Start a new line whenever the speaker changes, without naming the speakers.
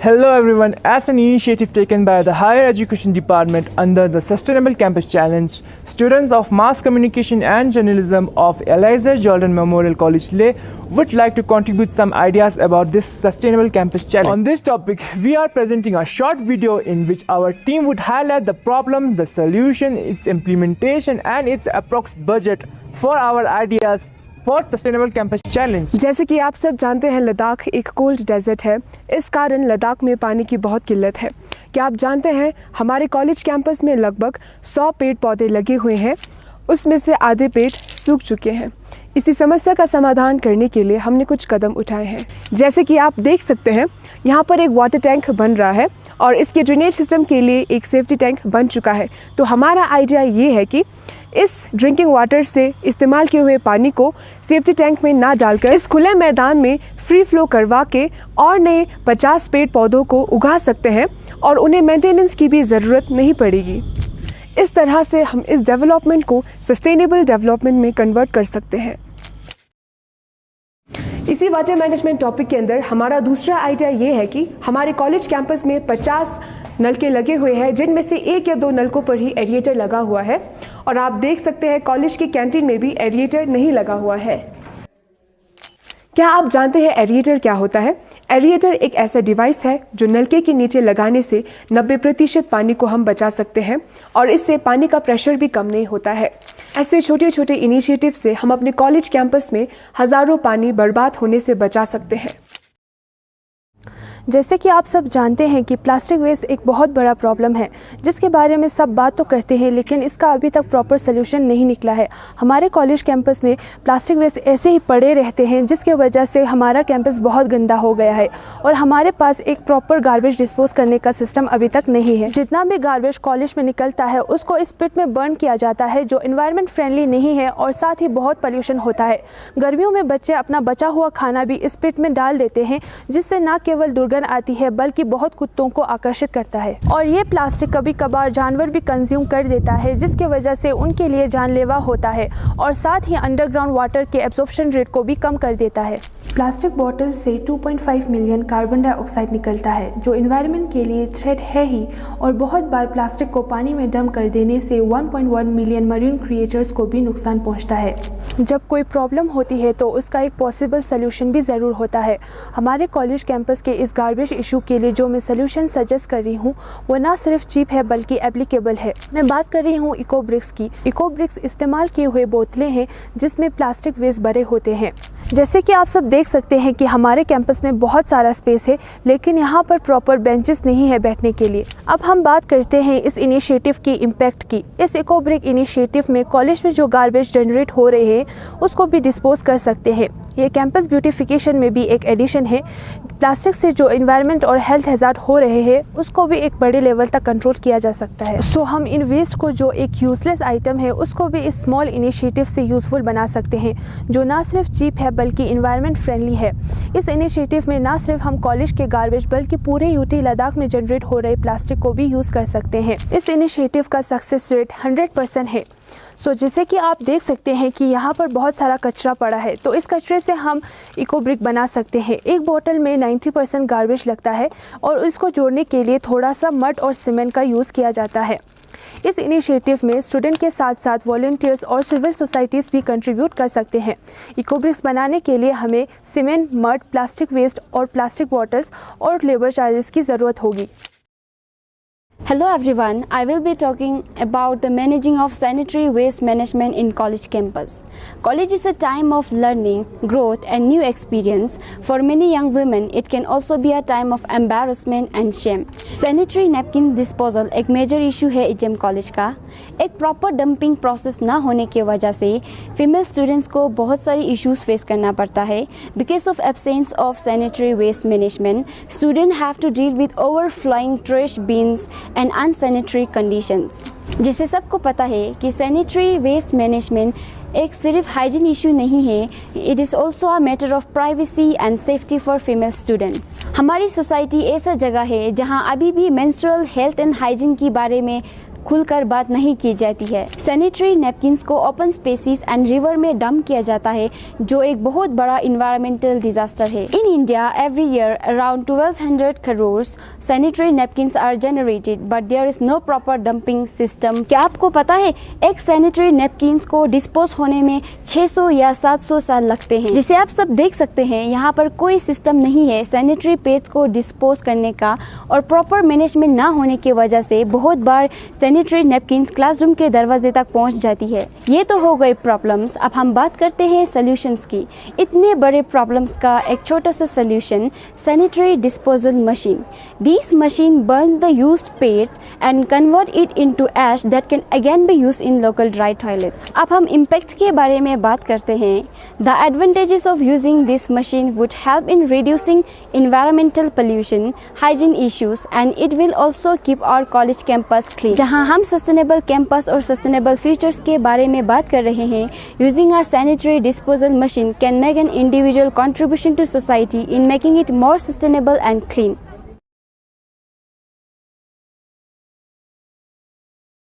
Hello everyone, as an initiative taken by the Higher Education Department under the Sustainable Campus Challenge, students of Mass Communication and Journalism of Eliezer Jordan Memorial College Leh would like to contribute some ideas about this Sustainable Campus Challenge. On this topic, we are presenting a short video in which our team would highlight the problem, the solution, its implementation and its approx budget for our ideas for Sustainable Campus Challenge.
जैसे कि आप सब जानते हैं, लद्दाख एक cold desert है। इस कारण लद्दाख में पानी की बहुत किल्लत है। क्या आप जानते हैं, हमारे कॉलेज कैंपस में लगभग 100 पेड़ पौधे लगे हुए हैं, उसमें से आधे पेड़ सूख चुके हैं। इसी समस्या का समाधान करने के लिए हमने कुछ कदम उठाए हैं। जैसे कि आप देख सकते हैं, यहाँ पर एक वाटर टैंक बन रहा है और इसके ड्रेनेज सिस्टम के लिए एक सेफ्टी टैंक बन चुका है। तो हमारा आइडिया ये है कि इस ड्रिंकिंग वाटर से इस्तेमाल किए हुए पानी को सेफ्टी टैंक में ना डालकर इस खुले मैदान में फ्री फ्लो करवा के और नए 50 पेड़ पौधों को उगा सकते हैं और उन्हें मेंटेनेंस की भी ज़रूरत नहीं पड़ेगी। इस तरह से हम इस डेवलपमेंट को सस्टेनेबल डेवलपमेंट में कन्वर्ट कर सकते हैं। इसी वाटर मैनेजमेंट टॉपिक के अंदर हमारा दूसरा आइडिया ये है कि हमारे कॉलेज कैंपस में 50 नलके लगे हुए हैं, जिनमें से 1 या 2 नलकों पर ही एरिएटर लगा हुआ है और आप देख सकते हैं कॉलेज की कैंटीन में भी एरिएटर नहीं लगा हुआ है। क्या आप जानते हैं एरिएटर क्या होता है? एरिएटर एक ऐसा डिवाइस है जो नलके के नीचे लगाने से 90% पानी को हम बचा सकते हैं और इससे पानी का प्रेशर भी कम नहीं होता है। ऐसे छोटे छोटे इनिशिएटिव से हम अपने कॉलेज कैंपस में हज़ारों पानी बर्बाद होने से बचा सकते हैं।
जैसे कि आप सब जानते हैं कि प्लास्टिक वेस्ट एक बहुत बड़ा प्रॉब्लम है, जिसके बारे में सब बात तो करते हैं, लेकिन इसका अभी तक प्रॉपर सलूशन नहीं निकला है। हमारे कॉलेज कैंपस में प्लास्टिक वेस्ट ऐसे ही पड़े रहते हैं, जिसके वजह से हमारा कैंपस बहुत गंदा हो गया है और हमारे पास एक प्रॉपर गार्बेज डिस्पोज करने का सिस्टम अभी तक नहीं है। जितना भी गार्बेज कॉलेज में निकलता है उसको इस पिट में बर्न किया जाता है, जो इन्वायरमेंट फ्रेंडली नहीं है और साथ ही बहुत पोल्यूशन होता है। गर्मियों में बच्चे अपना बचा हुआ खाना भी इस पिट में डाल देते हैं, जिससे न केवल दुर्गंध आती है बल्कि बहुत कुत्तों को आकर्षित करता है। और ये प्लास्टिक कभी कभार जानवर भी कंज्यूम कर देता है, जिसके वजह से उनके लिए जानलेवा होता है और साथ ही अंडरग्राउंड वाटर के एब्जॉर्प्शन रेट को भी कम कर देता है। प्लास्टिक बॉटल से 2.5 मिलियन कार्बन डाइऑक्साइड निकलता है, जो एनवायरनमेंट के लिए थ्रेट है ही, और बहुत बार प्लास्टिक को पानी में डंप कर देने से 1.1 मिलियन मरीन क्रिएचर्स को भी नुकसान पहुंचता है। जब कोई प्रॉब्लम होती है तो उसका एक पॉसिबल सलूशन भी ज़रूर होता है। हमारे कॉलेज कैंपस के इस गार्बेज इशू के लिए जो मैं सलूशन सजेस्ट कर रही हूँ वो ना सिर्फ चीप है बल्कि एप्लीकेबल है। मैं बात कर रही हूँ इको ब्रिक्स की। इको ब्रिक्स इस्तेमाल किए हुए बोतलें हैं जिसमें प्लास्टिक वेस्ट भरे होते हैं। जैसे कि आप सब देख सकते हैं कि हमारे कैंपस में बहुत सारा स्पेस है, लेकिन यहाँ पर प्रॉपर बेंचेस नहीं है बैठने के लिए। अब हम बात करते हैं इस इनिशिएटिव की इम्पैक्ट की। इस इको ब्रिक इनिशिएटिव में कॉलेज में जो गार्बेज जनरेट हो रहे हैं उसको भी डिस्पोज कर सकते हैं। ये कैंपस ब्यूटिफिकेशन में भी एक एडिशन है। प्लास्टिक से जो एनवायरनमेंट और हेल्थ हैजार्ड हो रहे हैं उसको भी एक बड़े लेवल तक कंट्रोल किया जा सकता है। सो हम इन वेस्ट को, जो एक यूजलेस आइटम है, उसको भी इस स्मॉल इनिशिएटिव से यूज़फुल बना सकते हैं, जो ना सिर्फ चीप है बल्कि इन्वायरमेंट फ्रेंडली है। इस इनिशिएटिव में ना सिर्फ हम कॉलेज के गार्बेज बल्कि पूरे यूटी लद्दाख में जनरेट हो रहे प्लास्टिक को भी यूज़ कर सकते हैं। इस इनिशिएटिव का सक्सेस रेट 100% है। सो जैसे कि आप देख सकते हैं कि यहाँ पर बहुत सारा कचरा पड़ा है, तो इस कचरे से हम इको ब्रिक बना सकते हैं। एक बोतल में 90% गार्बेज लगता है और इसको जोड़ने के लिए थोड़ा सा मड और सीमेंट का यूज़ किया जाता है। इस इनिशिएटिव में स्टूडेंट के साथ साथ वॉलंटियर्स और सिविल सोसाइटीज़ भी कंट्रीब्यूट कर सकते हैं। इको ब्रिक्स बनाने के लिए हमें सीमेंट, मड, प्लास्टिक वेस्ट और प्लास्टिक बॉटल्स और लेबर चार्जेस की ज़रूरत होगी।
Hello everyone, I will be talking about the managing of sanitary waste management in college campus. College is a time of learning, growth and new experience. For many young women, it can also be a time of embarrassment and shame. Sanitary napkin disposal एक major issue है HM college का। एक proper dumping process ना होने की वजह से female students को बहुत सारी इश्यूज फेस करना पड़ता है। Because of absence of sanitary waste management, student have to deal with overflowing trash bins and unsanitary conditions. जैसे सबको पता है कि सैनिटरी वेस्ट मैनेजमेंट एक सिर्फ हाइजीन इशू नहीं है, it is also a matter of privacy and safety for female students. हमारी सोसाइटी ऐसा जगह है जहां अभी भी मेंस्ट्रुअल हेल्थ एंड हाइजीन के बारे में खुलकर बात नहीं की जाती है। सैनिटरी नैपकिन्स को ओपन स्पेसिस एंड रिवर में डंप किया जाता है, जो एक बहुत बड़ा इन्वायरमेंटल डिजास्टर है। In India every year around 1200 crore sanitary napkins are generated, but there is no proper dumping system. क्या आपको पता है एक सैनिटरी नैपकिन्स को डिस्पोज होने में 600 या 700 साल लगते हैं। जिसे आप सब देख सकते हैं, यहाँ पर कोई सिस्टम नहीं है सैनिटरी पैड्स को डिस्पोज करने का, और प्रॉपर मैनेजमेंट ना होने की वजह से बहुत बार सैनिटरी नैपकिन्स क्लासरूम के दरवाजे तक पहुँच जाती है। ये तो हो गए प्रॉब्लम्स। अब हम बात करते हैं सॉल्यूशंस की। इतने बड़े प्रॉब्लम्स का एक छोटा सा solution, sanitary disposal machine. This machine burns the used pads and convert it into ash that can again be used in local dry toilets. अब हम इम्पैक्ट के बारे में बात करते हैं। The advantages of using this machine would help in reducing environmental pollution, hygiene issues, and it will also keep our college campus clean। जहां हम sustainable campus और sustainable futures के बारे में बात कर रहे हैं, using a sanitary disposal machine can make an individual contribution to society in making it more sustainable and clean।